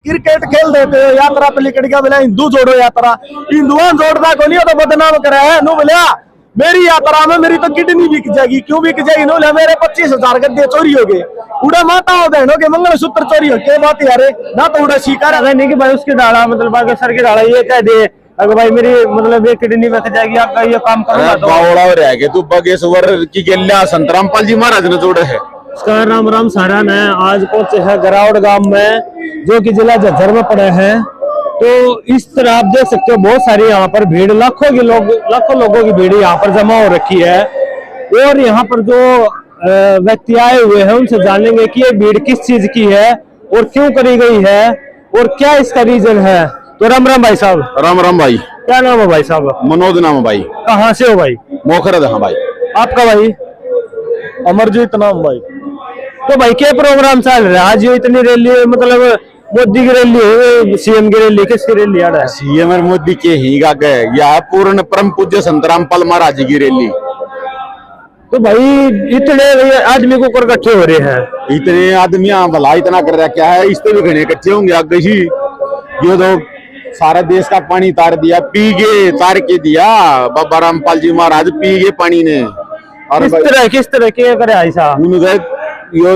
Cricket खेल देते हो यात्रा पे लिखट गया बोला हिंदू जोड़ो यात्रा, हिंदुआ जोड़ता को नहीं हो तो बदनाम करा है नु बोलिया मेरी यात्रा में मेरी तो किडनी बिक जाएगी, क्यों बिक जाएगी नो मेरे 25,000 गद्दे चोरी हो गए, उड़ा माता हो बहनों के मंगलसूत्र चोरी हो के बात यार ना तो उड़ा शिकार है नहीं कि भाई उसकी डाला मतलब बाकी सर की डाला ये कह दे अगर भाई मेरी मतलब ये किडनी बिक जाएगी आपका ये काम करूंगा तो बावड़ा हो रहा है तू बागेश्वर की गेल्या संतरामपाल जी महाराज ने जोड़े है। राम राम सारा ने आज पहुंचे है गरावड़ गांव में जो कि जिला झज्जर में पड़े हैं। तो इस तरह आप देख सकते हो बहुत सारी यहाँ पर भीड़ लाखों लोगों की भीड़ यहाँ पर जमा हो रखी है और यहाँ पर जो व्यक्ति आए हुए हैं उनसे जानेंगे कि ये भीड़ किस चीज की है और क्यों करी गई है और क्या इसका रीजन है। तो राम राम भाई साहब। राम राम भाई। क्या नाम है भाई साहब? मनोज नाम है भाई। कहाँ से हो भाई? मोखरद। हाँ भाई। आपका भाई? अमरजीत नाम भाई। तो भाई क्या प्रोग्राम चल रहा है आज? ये इतनी रैली मतलब मोदी की रैली है, सीएम की रैली, किसकी रैली आ रहा है? सीएम और मोदी के ही का यह पूर्ण परम पूज्य संतरामपाल महाराज जी की रैली। तो भाई इतने आदमी को कर इकट्ठे हो रहे हैं, इतने आदमी भला इतना कर रहा क्या है, इस पे भी घने इकट्ठे होंगे आगे ही। ये तो सारा देश का पानी तार दिया, पी गए तार के दिया बाबा रामपाल जी महाराज पी गए पानी ने। और किस तरह के करे ऐसा यो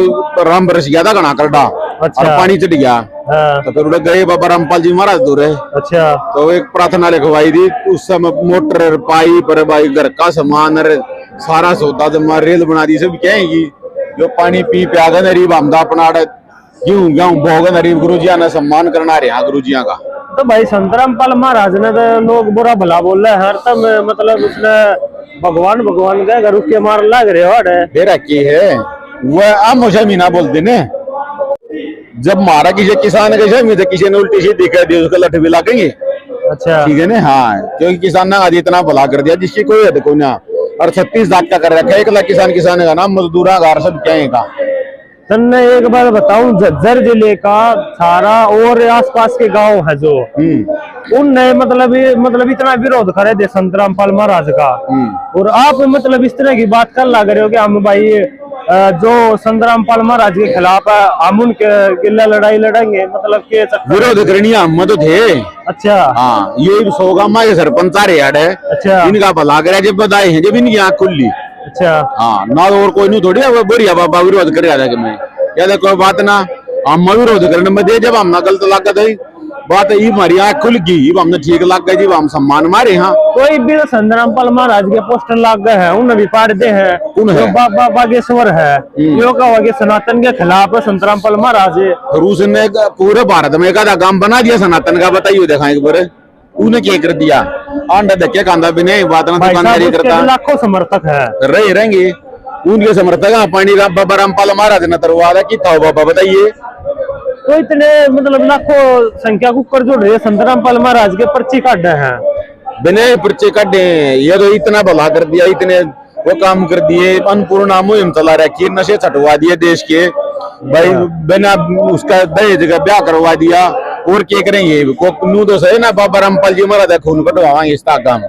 राम बरस गया था घना करडा। अच्छा। और पानी चढ़ गया। हाँ। तो फिर उड़े गए बाबा रामपाल जी महाराज दूर है। अच्छा। तो एक प्रार्थना लिखवाई थी उस समय, मोटर पाइप पर भाई घर का सामान सारा सौदा जमा रेल बना दी सब कहेंगी जो पानी पी प्या गए नरीब हमदा अपना गेहूं भोग नरीब गुरु जी ने सम्मान करना रहा गुरु जी का। तो भाई संतरामपाल महाराज ने तो लोग बुरा भला बोल रहे हैं हर तब मतलब उसने भगवान के घर के मार लग रहे हो दे रखी है वह आप मुझे मीना बोलते ने जब मारा किसी किसान के किसी ने उल्टी सीधी कर दी उसको लठ भी लागेंगे। अच्छा ठीक है ना। हाँ क्योंकि किसान ने आज इतना भला कर दिया जिसकी कोई हद को ना। और 36 लाख का कर रखा है 1 लाख किसान का नाम मजदूरा घर सब क्या का। तन्ने एक बार बताऊं झज्जर जिले का सारा और आसपास के गांव है जो उनने मतलब इतना विरोध करे थे संतरामपाल महाराज का और आप मतलब इस तरह की बात कर लग रहे हो कि हम भाई जो संतरामपाल महाराज के खिलाफ है हम उनके गिल्ला लड़ाई लड़ेंगे मतलब के विरोध करनी हम तो थे। अच्छा हाँ ये 100 गांव के सरपंच आ रहे। अच्छा इनका भला करे जब बताए हैं जब इनकी आँख खुली। अच्छा हाँ ना और कोई नहीं थोड़ी बढ़िया बाबा विरोध कर रहा मैं या कोई बात ना हम विरोध करने में दे जब हम ना गलत लागत है बात है हमारी आँख खुल गई हमने ठीक लग गई हम सम्मान मारे। हाँ कोई भी संतरामपाल महाराज के पोस्टर लग गए हैं उन्हें भी पाड़ते हैं बागेश्वर है यो कहा कि सनातन के खिलाफ संतरामपाल महाराज रूस ने पूरे भारत में एक काम बना दिया सनातन का बताइए देखा एक बार उन्हें क्या कर दिया अंडा धक्के कांदा भी नहीं बात ना दुकानदारी करता। लाखों समर्थक है रहेंगे उनके समर्थक पानी बाबा रामपाल महाराज ने तरवा की था बाबा बताइए। तो इतने मतलब लाखों संख्या को कर जोड़ रहे संतरामपाल महाराज के पर्ची काटे हैं बिना पर्चे काटे ये तो इतना भला कर दिया इतने वो काम कर दिए अन्नपूर्णा मुहिम चला रखी नशे छटवा दिए देश के भाई बिना उसका दहेज का ब्याह करवा दिया और क्या करेंगे नू तो सही ना बाबा रामपाल जी महाराज खून कटवाएंगे इस काम।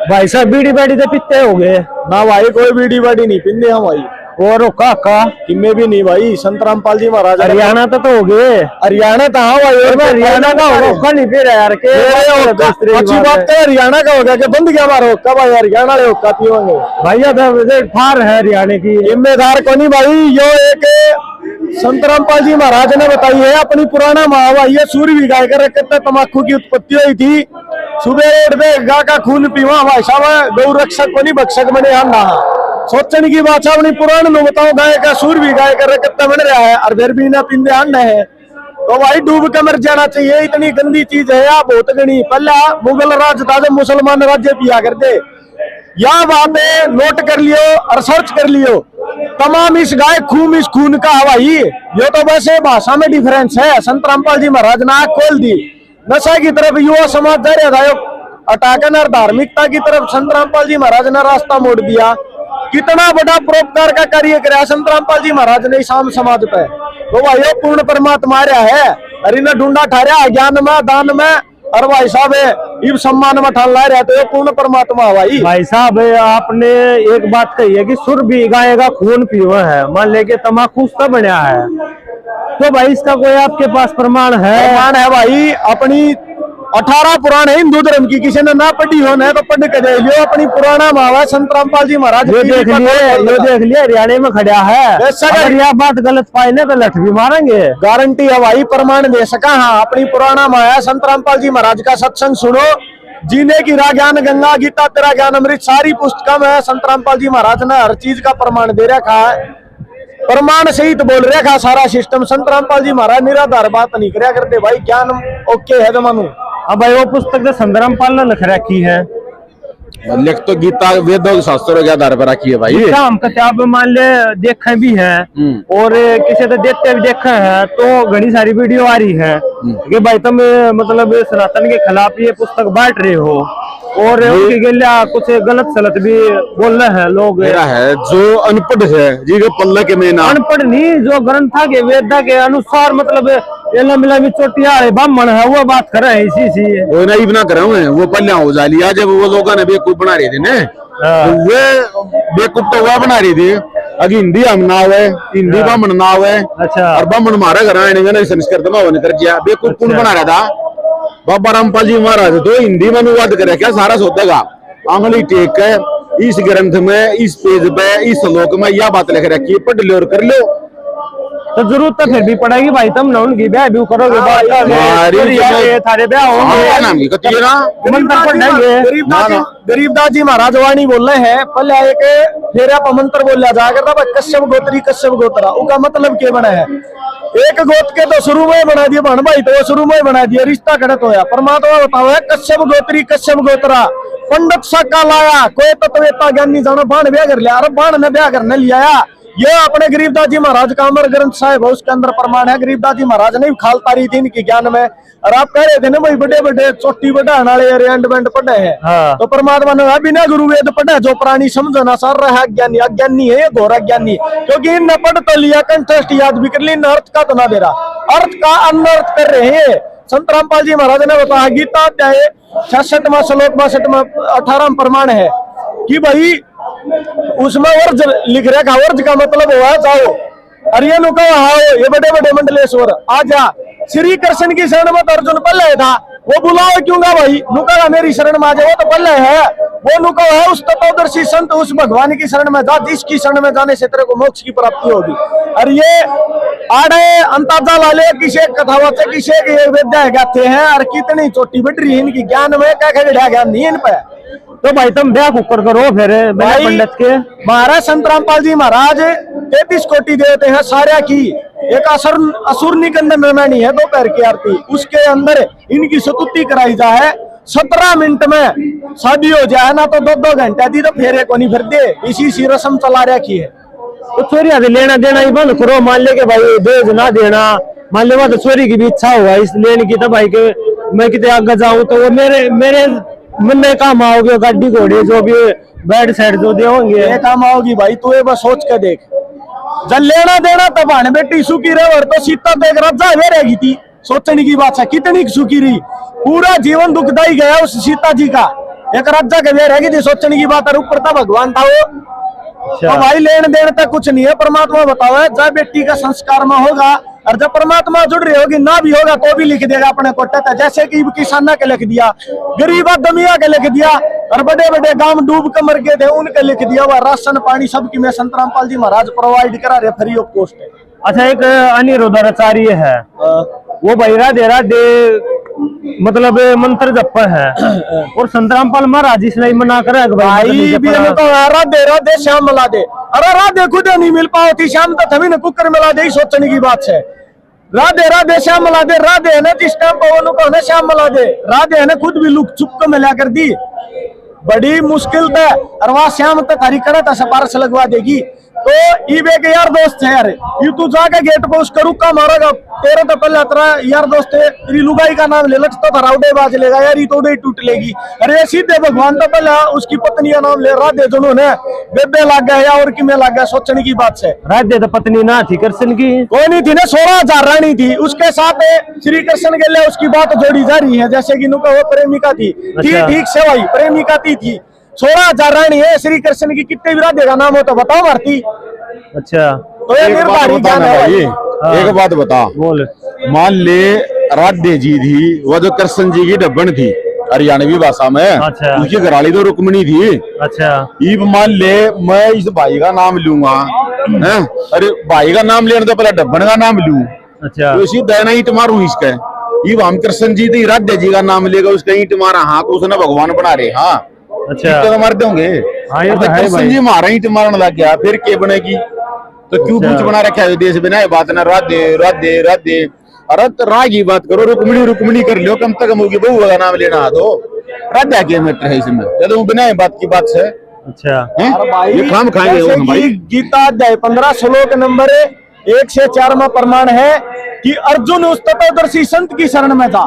भाई साहब बीड़ी बाड़ी तो पिते हो गए ना भाई कोई बीड़ी बाड़ी नहीं पीते हम भाई और का किन्ने भी नहीं भाई संतरामपाल जी महाराज हरियाणा तो हो गए हरियाणा तो हाँ भाई हरियाणा का होगा नहीं फिर यार के अच्छी बात है हरियाणा का हो गया कि बंद गया हमारा होका भाई हरियाणा वाले होका पियोगे भैया ठार है हरियाणा की जिम्मेदार को नहीं भाई यो एक संतरामपाल जी महाराज ने बताई है अपनी पुराना महावाही सूर्य भी गाय कर रखे तम्बाकू की उत्पत्ति हुई थी सुबह उठते गा का खून पीवा भाई साहब गौ रक्षक को नहीं भक्षक बने हम नहा सोचने की बात अपनी पुराण नो बताओ गाय का सूर भी गाय कर रखे बन रहा है और फिर भी ना पिंदे अन्न है तो भाई डूब के मर जाना चाहिए इतनी गंदी चीज है या बहुत गणी पहला मुगल राज था जब मुसलमान राज्य पिया करते या बातें नोट कर लियो और सर्च कर लियो तमाम इस गाय खून इस खून का हवाई ये तो वैसे भाषा में डिफरेंस है। संतरामपाल जी महाराज ने आँख खोल दी नशा की तरफ युवा समाज जा रहा था अटाकन और धार्मिकता की तरफ संतरामपाल जी महाराज ने रास्ता मोड़ दिया। कितना बड़ा परोपकार का कार्य कराया संतरामपाल जी महाराज ने शाम समाज पे तो भाई पूर्ण परमात्मा रहा है अरे ने ढूंढा ठहरा ज्ञान में दान में और भाई साहब इब सम्मान में ठान ला रहे तो ये पूर्ण परमात्मा भाई साहब आपने एक बात कही है कि सुर भी गायेगा खून पीवा है मान लेके तम्बाकू उसका बनया है तो भाई इसका कोई आपके पास प्रमाण है? प्रमाण है भाई, अपनी 18 पुराण है हिंदू धर्म की, किसी ने ना पढ़ी हो ना तो पढ़ के देख लियो। अपनी पुराना मावा संत रामपाल जी महाराज ये देख लिए हरियाणा में खड़ा है। अगर यह बात गलत पाई ना तो लठ भी मारेंगे। गारंटी है भाई, प्रमाण दे सका। हाँ, अपनी पुराना माया संत रामपाल जी महाराज का सत्संग सुनो, जीने की राह ज्ञान गंगा, गीता तेरा ज्ञान अमृत, सारी पुस्तक में संत रामपाल जी महाराज ने हर चीज का प्रमाण दे रखा है। प्रमाण सहित बोल रखा सारा सिस्टम। संत रामपाल जी महाराज निराधार बात नहीं कराया करते भाई, ज्ञान ओके है जमानू। अब भाई वो पुस्तक जो संत रामपाल ने लिख रखी है, लिख तो गीता वेदों शास्त्रों के आधार पर रखी है भाई। हम किताब मान ले देखे भी है और किसी तो देते भी देखे हैं, तो घनी सारी वीडियो आ रही है कि भाई तुम मतलब सनातन के खिलाफ ये पुस्तक बांट रहे हो और उनके गलिया कुछ गलत सलत भी बोल रहे हैं लोग। मेरा है जो अनपढ़ है जी के पल्ले के में ना, अनपढ़ नहीं, जो ग्रंथा के वेदा के अनुसार मतलब एला मिला भी चोटिया ब्राह्मण है वो बात कर रहे हैं। इसी वो नहीं बना कर रहे हैं, वो पल्ले हो जा लिया जब वो लोगों ने बेवकूफ बना रहे थे ना, वो बेवकूफ तो वह बना रही थी। अगर हिंदी हम ना हुए, हिंदी ब्राह्मण ना हुए, अच्छा, और ब्राह्मण मारा घर आने संस्कृत में होने कर दिया, बेवकूफ कौन बना रहा था? बाबा रामपाल जी महाराज तो हिंदी में अनुवाद करे क्या सारा सोचेगा, आंगली टेक है इस ग्रंथ में, इस पेज पे, इस श्लोक में यह बात लिख रखी है, पढ़ लो और कर लो। तो जरूरत तो फिर भी पड़ेगी भाई, तुम ना उनकी ब्याह भी करोगे, थारे ब्याह होंगे, गरीबदास जी महाराज वाणी बोल रहे हैं। पहले एक फेरा पर मंत्र बोला जा करता भाई, कश्यप गोत्री कश्यप गोत्रा, उसका मतलब क्या बना है? एक गोत के तो शुरू में बना दिया बहन भाई, तो वो शुरू में बना दिया, रिश्ता गलत होया। परमात्मा बताओ है कश्यप गोत्री कश्यप गोत्रा, पंडित सका लाया, कोई तत्वेता ज्ञानी जाना बाण ब्याह कर लिया, अरे बाण ने ब्याह करने लिया। ये अपने गरीबदास जी महाराज का अमर ग्रंथ साहिब है, उसके अंदर प्रमाण है। गरीबदास जी महाराज ने खाल तारी थी इनकी ज्ञान में, और आप कह रहे थे ना भाई बड़े बड़े चोटी बढ़ाने वाले एंड बैंड पढ़े हैं। हाँ। तो परमात्मा ने बिना गुरु वेद पढ़े जो प्राणी समझो ना सर रहा अज्ञानी, अज्ञानी है ये घोर अज्ञानी, क्योंकि इनने पढ़ तो लिया, कंठस्थ याद भी कर ली, अर्थ का तो ना दे रहा, अर्थ का अनर्थ कर रहे हैं। संत रामपाल जी महाराज ने बताया गीता अध्याय 66वां श्लोक 62 में 18 प्रमाण है कि भाई उसमें वर्ज लिख रखा, वर्ज का मतलब हुआ जाओ, अरे नु कहो आओ, ये बड़े बड़े मंडलेश्वर आजा। श्री कृष्ण की शरण में तो अर्जुन पल्ले था, वो बुलाओ क्योंगा भाई, नुका मेरी शरण में आ जाए, वो तो पल्ले है, वो नुका है उस तत्वदर्शी संत, उस भगवान की शरण में जा, जिसकी शरण में जाने से तेरे को मोक्ष की प्राप्ति होगी। और ये आड़े अंताजा लाले किसे कथावत किसे वेद्या गाते हैं, और कितनी चोटी बढ़ रही है इनकी ज्ञान में, क्या क्या ज्ञान नहीं इन पे। तो भाई तुम ब्याह कुकर करो फिर पंडित के। महाराज संत रामपाल जी महाराज 33 कोटि देते हैं सारा की, एक असुर निकंदन रामायणी है दोपहर की आरती, उसके अंदर इनकी स्तुति कराई जाए। 17 मिनट में शादी हो जाए ना तो 2-2 घंटे दी तो फेरे को नहीं फिर दे, इसी रस्म चला रखी है। तो चोरी लेना देना ही बंद करो, मान ले के भाई दहेज ना देना, मान ले तो चोरी की भी इच्छा हुआ इस लेने की, तो भाई के मैं कितने आगे जाऊं तो वो मेरे मन में काम आओगे, गाड़ी घोड़े जो भी बेड सेट जो दे होंगे ये काम आओगी भाई, तू ये बस सोच के देख, जब लेना देना तो भान बेटी सुखी रहे, और तो सीता तो एक राजा वे रहेगी थी, सोचने की बात है कितनी सुखी रही, पूरा जीवन दुखदाई गया उस सीता जी का, एक राजा के वे रहेगी थी, सोचने की बात है। ऊपर था भगवान था वो। तो भाई लेन देन तक कुछ नहीं है, परमात्मा बताओ है जब बेटी का संस्कार में होगा, और जब परमात्मा जुड़ रही होगी ना भी होगा तो भी लिख देगा अपने कोटे, जैसे कि किसाना के लिख दिया, गरीब आदमिया के लिख दिया, और बड़े बड़े गांव डूब के मर गए थे उनके लिख दिया। वह राशन पानी सबकी में संत रामपाल जी महाराज प्रोवाइड करा रहे फ्री ऑफ कॉस्ट है। अच्छा, एक अनिरुद्धाचार्य है, वो भाई राधे राधे मतलब मंत्र जप है, और संत रामपाल महाराज इसलिए मना करे भाई भी तो राधे राधे श्याम मिला दे, अरे राधे खुद नहीं मिल पाती श्याम तो थमी न कुकर मिला दे, सोचने की बात है। राधे राधे श्याम मिला दे, राधे है ना जिस टाइम पवन को है श्याम मिला दे, राधे है ना खुद भी लुक चुप को मिला कर दी, बड़ी मुश्किल था, और वह श्याम तो थारी कड़ा था सिफारिश लगवा देगी। तो ईबे के यार दोस्त है यार, ये तू जाके गेट पे उसका रुका मारेगा, तेरे तो पहले तेरा यार दोस्त है, तेरी लुगाई का नाम ले लग तो राउडे बाज लेगा यार, ये तो टूट लेगी। अरे सीधे भगवान तो पहले उसकी पत्नी का नाम ले राधे, दोनों ने बेबे लग गया या और कि में लग गया, सोचने की बात है। राधे तो पत्नी ना थी कृष्ण की, कोई नहीं थी ना, 16,000 रानी थी, उसके साथ श्री कृष्ण के लिए उसकी बात जोड़ी जा रही है, जैसे कि नुका वो प्रेमिका थी, ठीक से भाई प्रेमिका थी 16,000 रानी है श्री कृष्ण की, कितने भी राधे का नाम हो तो बताओ भारती। अच्छा, तो ये निर्धारित ज्ञान है भाई, एक बात बता, बोल। मान ले राधे जी थी, वो जो कृष्ण जी की डब्बन थी हरियाणवी भाषा में, अच्छा। उसकी घराली तो रुक्मणी थी। अच्छा। इब मान ले मैं इस भाई का नाम लूंगा, हैं? अरे भाई का नाम लेने तो पहले डब्बन का नाम लूं, अच्छा। तो इसी देना ईट मारू इसका। इब हम कृष्ण जी थी, राधे जी का नाम लेगा, उसका ईट मारा, हाँ तो उसने भगवान बना रहे, हाँ अच्छा। तो मार दोगे। हाँ, ये तो है कृष्ण भाई। जी मारा ईट मारने लग गया, फिर के बनेगी? तो क्यों अच्छा। कुछ बना रखा है देश बिना बात ना, राधे राधे राधे। अरे तो राग की बात करो, रुक्मणी रुक्मणी कर लो, कम से कम होगी बहू का नाम लेना दो। राधा क्या मैटर है इसमें, चलो बिना बात की बात से अच्छा। हैं? अरे भाई, ये काम खाएंगे जैसे वो भाई। कि गीता अध्याय 15 श्लोक नंबर 1 से 4 में प्रमाण है कि अर्जुन उस तत्वदर्शी संत की शरण में था,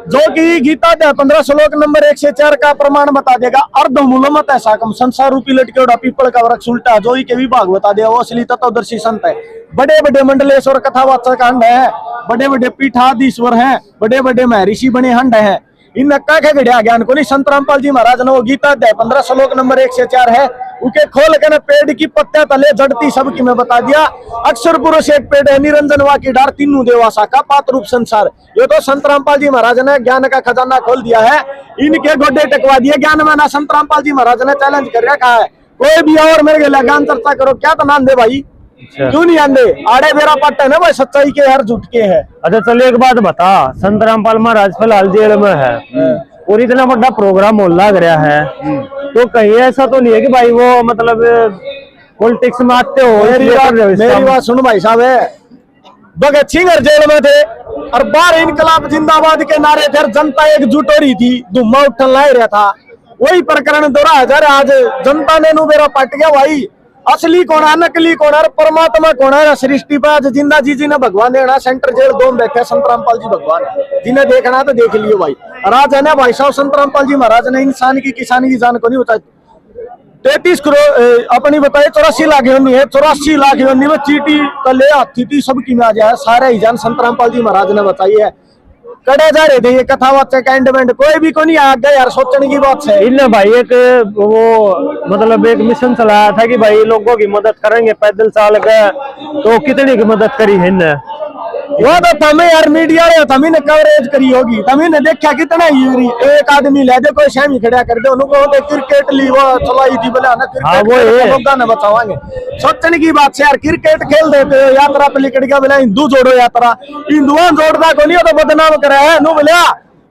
जो कि गीता अध्याय 15 श्लोक नंबर 1 से 4 का प्रमाण बता देगा। अर्धमूलमत ऐसा कम संसार रूपी लटके उड़ा पीपल का वृक्ष उल्टा, जो ही के विभाग बता दिया, वो असली तत्वदर्शी संत है। बड़े बड़े मंडलेश्वर कथावाचक हंड है, बड़े बड़े पीठाधीश्वर हैं, बड़े बड़े महर्षि बने हंड है, इन नक्का के गढ़िया ज्ञान को नहीं। संत रामपाल जी महाराज ने वो गीता अध्याय 15 श्लोक नंबर 1 से 4 है, उके खोल के न पेड़ की पत्तियां तले जड़ती सबकी मैं बता दिया। अक्षर पुरुष एक पेड़ है, निरंजन वा की डार तीनों देवासा का पात रूप संसार। ये तो संत रामपाल जी महाराज ने ज्ञान का खजाना खोल दिया है, इनके गोडे टकवा दिए ज्ञान में ना। संत रामपाल जी महाराज ने चैलेंज कर रखा है, कोई भी और मेरे लिए ज्ञान चर्चा करो, क्या तो नाम दे भाई, क्यों नहीं आंदे? आड़े मेरा पट्टा है ना भाई, सच्चाई के हर झूठ के है। अच्छा चलिए एक बात बता, संत रामपाल महाराज फिलहाल जेल में है और इतना बड़ा प्रोग्राम हो लग रहा है, तो कहीं ऐसा तो नहीं है कि भाई वो मतलब पॉलिटिक्स में आते हो? मेरी बात सुन भाई साहब, है भगत सिंह जेल में थे और बाहर इनकलाब जिंदाबाद के नारे थे, जनता एकजुट हो रही थी, धुम्मा उठन ला रहा था। वही प्रकरण दोहरा हजार आज जनता ने नु मेरा पट गया भाई। असली कौन है, नकली कौन है, परमात्मा कौन है? सृष्टि पर आज जिंदा जी ने भगवान देना, सेंटर जेल दो में बैठे संत रामपाल जी भगवान है। जिन्हें देखना तो देख लियो भाई। राज है ना भाई साहब, संत रामपाल जी महाराज ने इंसान की किसानी की जान को नहीं बताई। 33 करोड़ अपनी बताए 84 लाख योनी है, 84 लाख योनी में चीटी तले हाथी थी सबकी में आ जाए सारे ही जान संत रामपाल जी महाराज ने बताई है। कड़े जा रहे थे ये कथावाचक एंडमेंट, कोई भी को नहीं आ गया यार, सोचने की बात है। इनने भाई एक वो मतलब एक मिशन चलाया था कि भाई लोगों की मदद करेंगे, पैदल चाल गए, तो कितने की मदद करी है इनने? वो तो तमें यार मीडिया ने तमी ने कवरेज करी होगी, तमी ने देखा कितना यूरी एक आदमी ले दे, कोई शामी खड़ा कर दे, उनको क्रिकेट ली वो चलाई थी बोला ना, हाँ, वो है। क्रिकेट ने बचावांगे। सोचने की बात है यार, क्रिकेट खेल देते हो, यात्रा पे लिकड़ गया बोला हिंदू जोड़ो यात्रा, हिंदुआ जोड़ता को नहीं तो बदनाम करा है नो बोलिया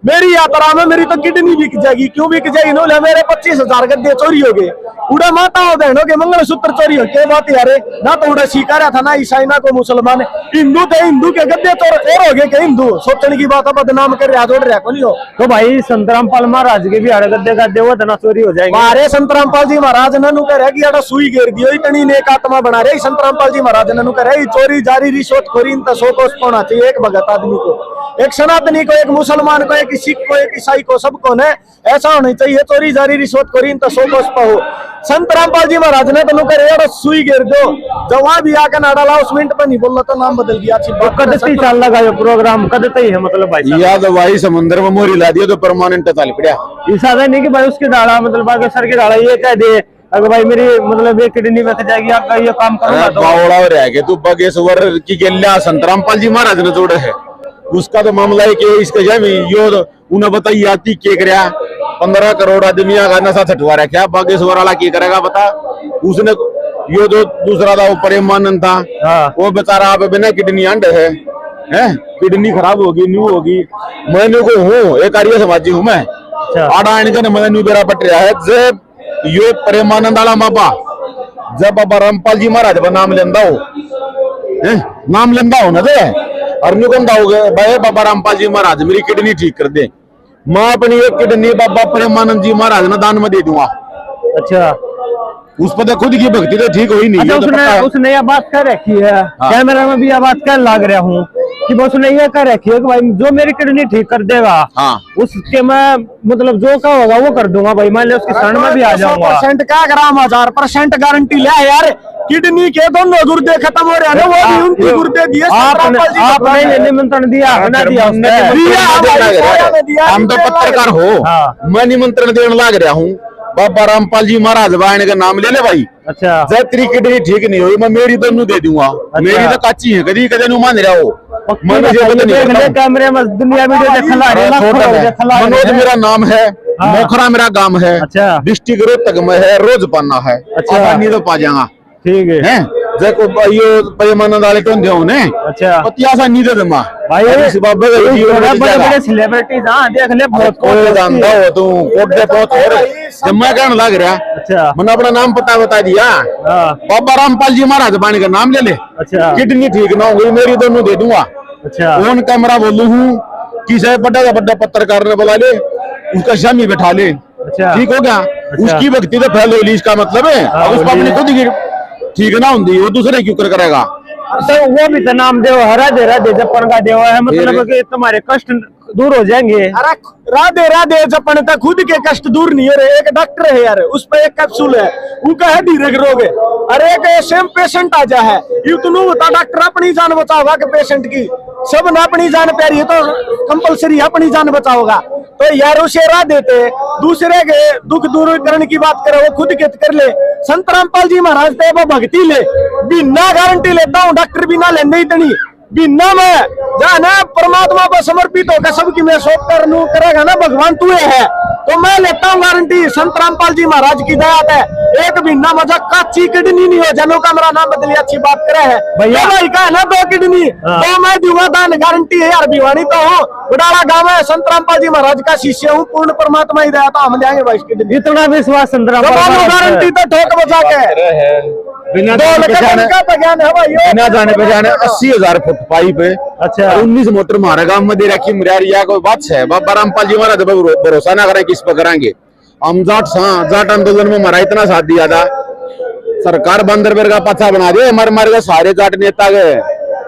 मेरी यात्रा में मेरी तो किडनी बिक जाएगी। क्यों बिक जाएगी नो? मेरे 25,000 गद्दे चोरी हो गए, उड़ा माता हो बहनों के मंगलसूत्र चोरी हो के बात यारे ना, तो उड़ा सीखा था ना ईसाई ना को मुसलमान, हिंदू थे हिंदू के गद्दे चोर हो गए के हिंदू। सोचने की बात है, बदनाम कर रहा जोड़ रहा को नहीं हो। तो भाई संत रामपाल महाराज के भी हर गद्दे गद्दे वो तना चोरी हो जाएंगे। अरे संत रामपाल जी महाराज ने नु कह कि अड़ा सुई घेर दियो, इतनी नेक आत्मा बना रहे संत रामपाल जी महाराज ने नु कह चोरी जारी रिश्वतखोरी इन तसो को होना चाहिए। एक भगत आदमी को, एक सनातनी को, एक मुसलमान को, एक सिख को, एक ईसाई को, सबको ने ऐसा होना चाहिए, चोरी जारी रिश्वतखोरी इन तसो को हो। संत रामपाल जी महाराज ने तो करे सुई घेर दो, जब वहां भी आकर नाडा लाओ, उस मिनट पर नहीं बोल रहा तो नाम बदल गया। कदती चाल लगा जो प्रोग्राम कदते ही है मतलब भाई साहब। याद भाई समुद्र में मोरी ला दिया तो परमानेंट ताल पड़ा। ऐसा नहीं कि भाई उसके डाला मतलब आगे सर के डाला ये कह दे अगर भाई मेरी मतलब एक किडनी बच जाएगी आपका ये काम करूंगा तो बावड़ा रह गए तू बगेश्वर की गेल्या संत रामपाल जी महाराज ने जोड़े है, उसका तो मामला है कि इसके यो उन्हें बताइए आती के करया 15 करोड़ आदमी का नशा छटवा रखा, बागेश्वर वाला की करेगा बता? उसने यो जो दूसरा था वो प्रेमानंद था, हाँ। वो बेचारा आप बिना किडनी अंड है, किडनी खराब होगी न्यू होगी। मैंने को हूँ एक आर्य समाजी हूँ मैं, आड़ा आने मैंने बेरा पट रहा है। जब यो प्रेमानंद वाला मापा जब बाबा रामपाल जी महाराज का नाम लेंदा हो, नाम लेंदा हो ना दे और कहता हो भाई बाबा रामपाल जी महाराज मेरी किडनी ठीक कर दे, मैं अपनी एक किडनी बाबा प्रेमानंद जी महाराज ने दान में दे दूंगा। अच्छा, उस पर तो खुद की भक्ति तो ठीक हुई नहीं। अच्छा, उसने यह बात कर रखी है, हाँ। कैमरा में भी यह बात कर लग रहा हूँ कि उसने ये कर रखी है कि भाई जो मेरी किडनी ठीक कर देगा, हाँ। उसके मैं मतलब जो का होगा वो कर दूंगा भाई, मान लिया उसकी शरण में भी आ जाऊंगा। 100% क्या ग्राम 1000% गारंटी ले यार, किडनी के दोनों गुर्दे खत्म हो रहे हैं ना, वो भी उनकी गुर्दे दिए आपने निमंत्रण दिया ना दिया? हम तो पत्रकार हो, मैं निमंत्रण देने लग रहा हूँ, बाबा रामपाल जी महाराज बाण का नाम ले ले भाई। अच्छा जब तेरी किडनी ठीक नहीं हुई मैं मेरी तो नू दे दूंगा। मेरी तो कच्ची है, कदी कदी नू मान रहा हो। कैमरे में दुनिया वीडियो मनोज मेरा नाम है, मोखरा मेरा गांव है, अच्छा डिस्ट्रिक्ट रोहतक में है, रोज पाना है, अच्छा आसानी तो पा जाऊंगा। ठीक है देखो यो पैमाना डाले तो देओ ने अच्छा पतिया सा नी दे दमा भाई इस बाबे का जीवन बड़े में बड़े सेलिब्रिटीज हां देख ले बहुत कोई जानता हो तू कोटे पहुंच और जब मैं कहने लग रहा अच्छा मैंने अपना नाम बता दिया। हाँ बाबा रामपाल जी महाराज बाणी का नाम ले ले। अच्छा किडनी ठीक ना होगी मेरी दोनों दे दूंगा। अच्छा फोन कैमरा बोलू हूँ किसी बड़ा का बड़ा पत्रकार ने बुला ले उसका शामी बैठा ले। अच्छा ठीक हो गया। उसकी भक्ति तो फैल होली इसका मतलब है। अब उसको अपनी खुद की ठीक ना होती वो दूसरे क्यों करेगा। तो वो भी तो नाम देव हरा दे जपन का देव है मतलब कि तुम्हारे कष्ट दूर हो जाएंगे। अरे राधे राधे जपन तक खुद के कष्ट दूर नहीं हो रहे। एक डॉक्टर है यार उस पर एक कैप्सूल है उनका है धीरे रोग है। अरे एक सेम पेशेंट आ जा है यू तो बता डॉक्टर अपनी जान बचाओगा कि पेशेंट की सब ना अपनी जान प्यारी है तो कंपलसरी अपनी जान बचाओगा। तो यार उसे राह देते दूसरे के दुख दूर करने की बात करे वो खुद के कर ले। संत रामपाल जी महाराज थे वो भक्ति ले बिना गारंटी लेता हूँ डॉक्टर बिना लेने इतनी बिना मैं जाना परमात्मा पर समर्पित होकर सबकी मैं शोक करनू करेगा ना भगवान तू है तो मैं लेता हूँ गारंटी। संत रामपाल जी महाराज की दया है एक बिना मजा काची किडनी नहीं हो जनों का मेरा नाम बदलिए अच्छी बात करे है भैया भाई का है ना 2 किडनी तो मैं दूंगा दान गारंटी है यार भिवानी तो हूँ बुढ़ाड़ा गाँव है संत रामपाल जी महाराज का शिष्य हूँ पूर्ण परमात्मा ही दया तो हम देंगे भाई किडनी इतना विश्वास संत रामपाल गारंटी तो ठोक बजा के बिना जाने पहचाने 80,000 फुट पाइप है। अच्छा 19 मोटर हमारे गांव में दे रखी मुरारिया कोई बात है। बाबा रामपाल जी महाराज भरोसा ना करें किस पर करेंगे। हम जाट आंदोलन में हमारा इतना साथ दिया था सरकार बंदरपुर का पत्ता बना दिया हमारे का सारे जाट नेता गए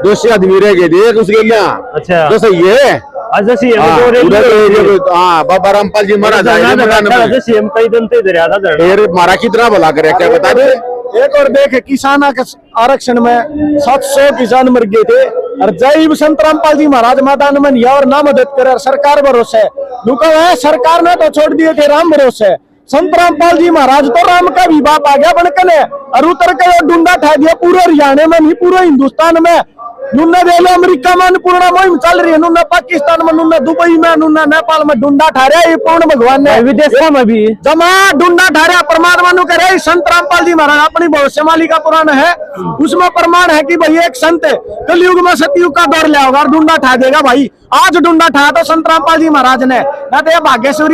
200 आदमी रह गए देख उसके लिए। अच्छा तो सही है बाबा रामपाल जी महाराज मारा कितना भला करे क्या बता दे। एक और देखे किसान आरक्षण में 700 किसान मर गए थे और जय संत रामपाल जी महाराज मैदान में नहीं और ना मदद करे सरकार भरोसे है सरकार ने तो छोड़ दिए थे राम भरोसे। संत रामपाल जी महाराज तो राम का भी बाप आ गया बनकने और उतर के डूंडा ठा दिया पूरे हरियाणा में नहीं पूरे हिंदुस्तान में। नुन्ना दे लो अमेरिका में पूर्ण मुहिम चल रही है नुन्ना पाकिस्तान में नुन्ना दुबई में नुन्ना नेपाल में डूंडा ठा रहा है पूर्ण भगवान ने विदेशों में भी जमा डूंडा ठा रहा परमात्मा नु करे। संत रामपाल जी महाराज अपनी भविष्यवाणी का पुराण है उसमें प्रमाण है कि भाई एक संत कलयुग में सतयुग का दौर लिया होगा और डूंडा ठा देगा भाई। आज डूंडा ठा तो संत रामपाल जी महाराज ने ना तो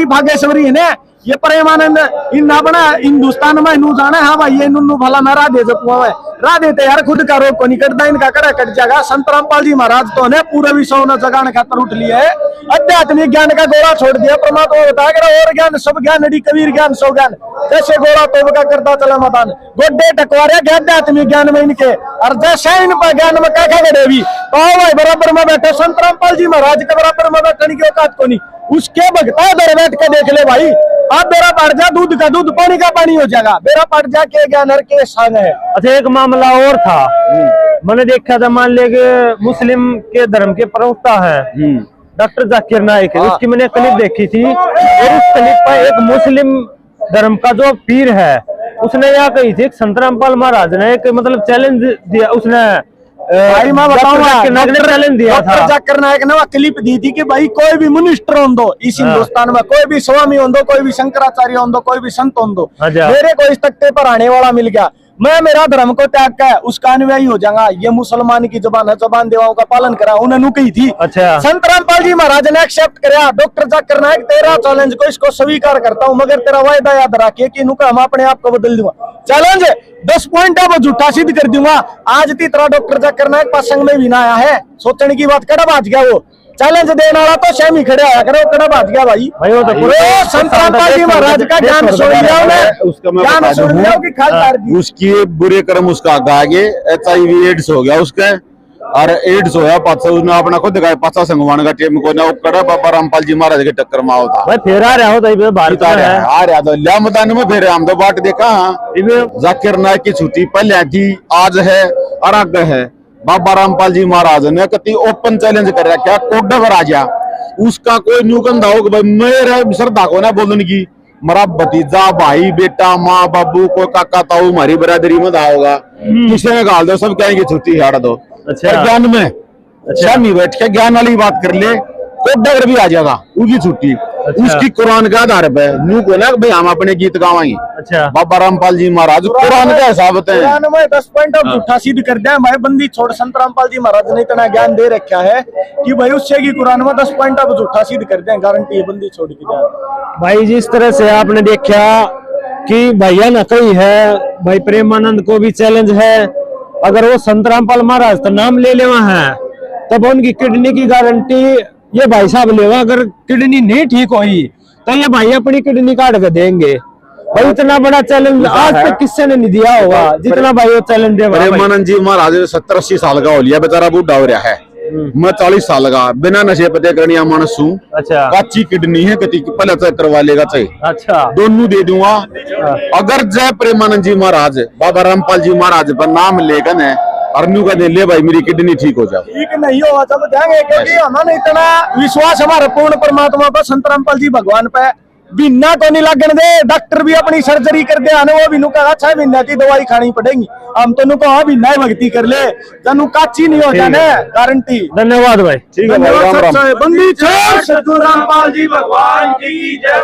भाग्यश्वरी ने ये प्रेमानंद इन अपना हिंदुस्तान में नू जाना है भाई ये नुन्नू भला मैं राधे जपुआ राह देते यार खुद का रोग को नहीं कटता इनका कड़ा कट जाएगा। संत रामपाल जी महाराज तो ने पूरे विश्व ने जगाने खातर उठ लिया है आध्यात्मिक ज्ञान का गोला छोड़ दिया परमात्मा बताया कर और ज्ञान सब ज्ञान अड़ी कबीर ज्ञान सो ज्ञान जैसे गोला तो का करता चला मदान गोड्डे टकवारे आध्यात्मिक ज्ञान में इनके और जैसे इन पर ज्ञान में क्या गड़े भी तो भाई बराबर में बैठे संत रामपाल जी महाराज के बराबर में बैठने की औकात को नहीं उसके भगता दर बैठ के देख ले भाई आप बेरा पड़ जा दूध का दूध पानी का पानी हो जाएगा बेरा पड़ जा के ज्ञान हर के संग है। अच्छा एक मामला और था मैंने देखा था मान ले मुस्लिम के धर्म के प्रवक्ता है डॉक्टर जाकिर नाइक उसकी मैंने क्लिप देखी थी और उस क्लिप पर एक मुस्लिम धर्म का जो पीर है उसने यह कही थी संत रामपाल महाराज ने एक मतलब चैलेंज दिया उसने भाई मैं बताऊंगा चैलेंज दिया था जाकिर नाइक ने क्लिप दी थी कि भाई कोई भी मिनिस्टर हो दो इस हिंदुस्तान में कोई भी स्वामी हो दो कोई भी शंकराचार्य हो दो कोई भी संत हो दो मेरे को इस तख्ते पर आने वाला मिल गया मैं मेरा धर्म को त्याग कर उसका अनुयायी हो जाऊंगा। ये मुसलमान की जबान है जबान देवाओं का पालन करा उन्होंने कही थी। अच्छा संत रामपाल जी महाराज ने एक्सेप्ट कराया डॉक्टर जाकिर नाइक तेरा चैलेंज को इसको स्वीकार करता हूँ मगर तेरा वायदा याद रखिए कि हम अपने आप को बदल दूंगा चैलेंज 10 पॉइंट है वो झूठा सिद्ध कर दूंगा। आज की तरह डॉक्टर जाकिर नाइक पासंग में भी ना आया है सोचने की बात कड़ा बाज गया वो चैलेंज देने वाला तो सेमी खड़े आया करो कड़ा बाज गया भाई वो तो संत रामपाल जी महाराज का ज्ञान सुन लिया उसकी बुरे कर्म उसका आगे HIV एड्स हो गया उसका और एड्स होया पाछा उसने अपना खुद का पाछा संगवान का टीम को ना कड़ा बाबा रामपाल जी महाराज के टक्कर में होता भाई फिर आ रहा हो भारत आ रहा तो लिया मैदान में फिर हम तो बाट देखा जाकिर नाइक की छुट्टी पहले थी आज है और आगे है। बाबा रामपाल जी महाराज ने कति ओपन चैलेंज कर रखा कोडा पर आ गया उसका कोई न्यूकंदा हो भाई मेरे श्रद्धा को ना बोलने की मेरा भतीजा भाई बेटा माँ बाबू कोई काका ताऊ हमारी बरादरी में होगा किसी ने गाल दो सब कहेंगे छुट्टी हाड़ दो। अच्छा। पर ज्ञान में शामी बैठ के ज्ञान वाली बात कर ले तो डगर भी आ जाएगा उनकी छुट्टी। उसकी कुरान के आधार पे न्यू को ना भाई हम अपने गीत गावाएंगे। अच्छा। बाबा रामपाल जी महाराज कुरान का हिसाब है कुरान में 10 पॉइंट अब झूठा सिद्ध कर दिया है भाई। बंदी छोड़ संत रामपाल जी महाराज ने इतना ज्ञान दे रखा है कि भाई उससे की कुरान में 10 पॉइंट अब झूठा सिद्ध कर दिया, गारंटी है बंदी छोड़ के जाए। भाई जिस तरह से आपने देखा कि भैया न कही है भाई प्रेमानंद को भी चैलेंज है, अगर वो संत रामपाल महाराज तो नाम ले लेवा है तब उनकी किडनी की गारंटी ये भाई साहब लेवा। अगर किडनी नहीं ठीक हुई तो ये भाई अपनी किडनी काट के देंगे। भाई इतना बड़ा चैलेंज आज तक किससे ने नहीं दिया होगा जितना भाई वो चैलेंज दे। प्रेमानंद जी महाराज 70-80 साल का हो लिया बेचारा बूढ़ा हो रहा है। मैं 40 साल का बिना नशे पते करनिया मानस हूँ। अच्छा। काची किडनी है कति पहले चेक करवा लेगा चाहिए। अच्छा। दोनों दे दूंगा अगर जय प्रेमानंद जी महाराज बाबा रामपाल जी महाराज पर नाम लेकर है अरनू का दे ले भाई मेरी किडनी ठीक हो जाए। ठीक नहीं होगा तब जाएंगे क्योंकि हमारे इतना विश्वास हमारा पूर्ण परमात्मा पर संत रामपाल जी भगवान पे बिना तो नहीं लगन दे। डॉक्टर भी अपनी सर्जरी कर दे आने वो भी नुका 6 महीने की दवाई खानी पड़ेगी। हम तो नुका भी नए भक्ति कर ले जनु काची नहीं हो जाने गारंटी। धन्यवाद भाई। ठीक है भाई, राम राम। बंदी छोड़ सतगुरु रामपाल जी भगवान की जय।